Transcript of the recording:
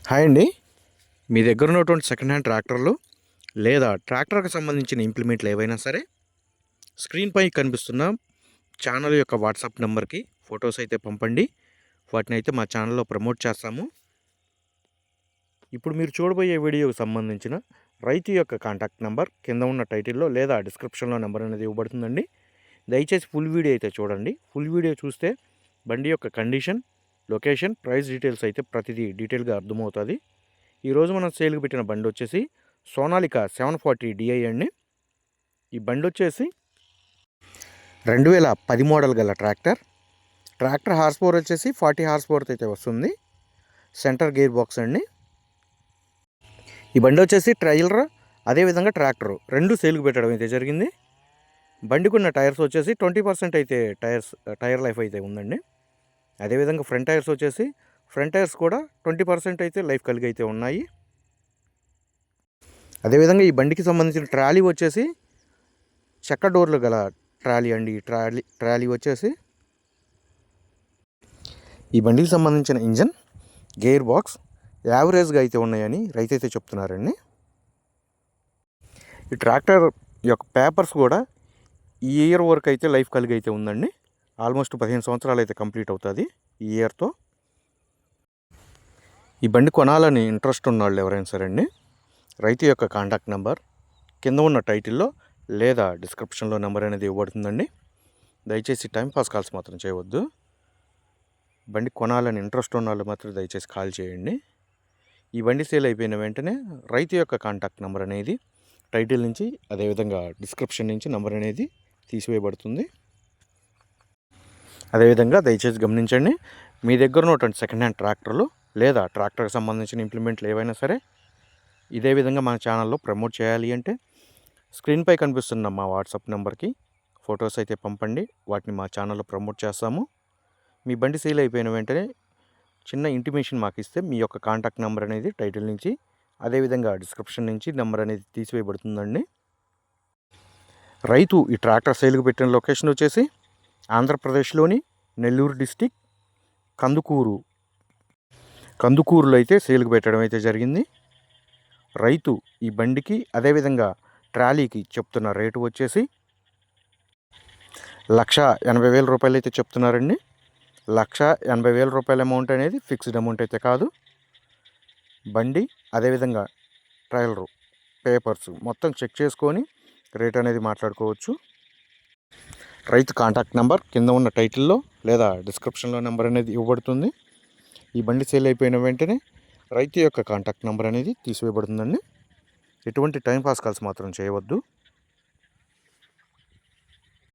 Hi అండి. మీ దగ్గర ఉన్నటువంటి సెకండ్ హ్యాండ్ ట్రాక్టర్లు లేదా ట్రాక్టర్కి సంబంధించిన ఇంప్లిమెంట్లు ఏవైనా సరే స్క్రీన్పై కనిపిస్తున్న ఛానల్ యొక్క వాట్సాప్ నెంబర్కి ఫొటోస్ అయితే పంపండి. వాటిని అయితే మా ఛానల్లో ప్రమోట్ చేస్తాము. ఇప్పుడు మీరు చూడబోయే వీడియోకి సంబంధించిన రైతు యొక్క కాంటాక్ట్ నెంబర్ కింద ఉన్న టైటిల్లో లేదా డిస్క్రిప్షన్లో నెంబర్ అనేది ఇవ్వబడుతుందండి. దయచేసి ఫుల్ వీడియో అయితే చూడండి. ఫుల్ వీడియో చూస్తే బండి యొక్క కండిషన్, లొకేషన్, ప్రైస్ డీటెయిల్స్ అయితే ప్రతిదీ డీటెయిల్గా అర్థమవుతుంది. ఈరోజు మనం సేల్కి పెట్టిన బండి వచ్చేసి సోనాలికా 740 DI అండి. ఈ బండి వచ్చేసి 2010 మోడల్ గల ట్రాక్టర్ హార్స్ పవర్ వచ్చేసి 40 హార్స్ పవర్ అయితే వస్తుంది. సెంటర్ గేర్ బాక్స్ అండి. ఈ బండి వచ్చేసి ట్రైలర్ అదేవిధంగా ట్రాక్టర్ రెండు సేల్కి పెట్టడం అయితే జరిగింది. బండికున్న టైర్స్ వచ్చేసి 20% అయితే టైర్ లైఫ్ అయితే ఉందండి. అదేవిధంగా ఫ్రంట్ టైర్స్ కూడా 20% అయితే లైఫ్ కలిగి అయితే ఉన్నాయి. అదేవిధంగా ఈ బండికి సంబంధించిన ట్రాలీ వచ్చేసి చెక్క డోర్లు గల ట్రాలీ అండి. ట్రాలీ వచ్చేసి ఈ బండికి సంబంధించిన ఇంజన్, గేర్ బాక్స్ యావరేజ్గా అయితే ఉన్నాయని రైతు అయితే చెప్తున్నారండి. ఈ ట్రాక్టర్ యొక్క పేపర్స్ కూడా ఈ ఇయర్ వరకు అయితే లైఫ్ కలిగి అయితే ఉందండి. ఆల్మోస్ట్ 15 సంవత్సరాలు అయితే కంప్లీట్ అవుతుంది ఈ ఇయర్తో. ఈ బండి కొనాలని ఇంట్రెస్ట్ ఉన్న వాళ్ళు ఎవరైనా సరే అండి, రైతు యొక్క కాంటాక్ట్ నెంబర్ కింద ఉన్న టైటిల్లో లేదా డిస్క్రిప్షన్లో నెంబర్ అనేది ఇవ్వబడుతుందండి. దయచేసి టైంపాస్ కాల్స్ మాత్రం చేయవద్దు. బండి కొనాలని ఇంట్రెస్ట్ ఉన్న వాళ్ళు మాత్రం దయచేసి కాల్ చేయండి. ఈ బండి సేల్ అయిపోయిన వెంటనే రైతు యొక్క కాంటాక్ట్ నెంబర్ అనేది టైటిల్ నుంచి అదేవిధంగా డిస్క్రిప్షన్ నుంచి నెంబర్ అనేది తీసివేయబడుతుంది. అదేవిధంగా దయచేసి గమనించండి, మీ దగ్గర ఉన్నటువంటి సెకండ్ హ్యాండ్ ట్రాక్టర్లు లేదా ట్రాక్టర్కి సంబంధించిన ఇంప్లిమెంట్లు ఏవైనా సరే ఇదే విధంగా మన ఛానల్లో ప్రమోట్ చేయాలి అంటే స్క్రీన్పై కనిపిస్తున్న మా వాట్సాప్ నెంబర్కి ఫొటోస్ అయితే పంపండి. వాటిని మా ఛానల్లో ప్రమోట్ చేస్తాము. మీ బండి సేల్ అయిపోయిన వెంటనే చిన్న ఇంటిమేషన్ మాకు ఇస్తే మీ యొక్క కాంటాక్ట్ నెంబర్ అనేది టైటిల్ నుంచి అదేవిధంగా డిస్క్రిప్షన్ నుంచి నెంబర్ అనేది తీసివేయబడుతుందండి. రైతు ఈ ట్రాక్టర్ సేల్కి పెట్టిన లొకేషన్ వచ్చేసి ఆంధ్రప్రదేశ్లోని నెల్లూరు డిస్టిక్ కందుకూరులో అయితే సేల్కి పెట్టడం అయితే జరిగింది. రైతు ఈ బండికి అదేవిధంగా ట్రాలీకి చెప్తున్న రేటు వచ్చేసి 1,80,000 రూపాయలు అయితే చెప్తున్నారండి. 1,80,000 రూపాయల అమౌంట్ అనేది ఫిక్స్డ్ అమౌంట్ అయితే కాదు. బండి అదేవిధంగా ట్రైలరు పేపర్స్ మొత్తం చెక్ చేసుకొని రేట్ అనేది మాట్లాడుకోవచ్చు. రైతు కాంటాక్ట్ నెంబర్ కింద ఉన్న టైటిల్లో లేదా డిస్క్రిప్షన్లో నెంబర్ అనేది ఇవ్వబడుతుంది. ఈ బండి సేల్ అయిపోయిన వెంటనే రైతు యొక్క కాంటాక్ట్ నెంబర్ అనేది తీసివేయబడుతుందండి. ఎటువంటి టైంపాస్ కాల్స్ మాత్రం చేయవద్దు.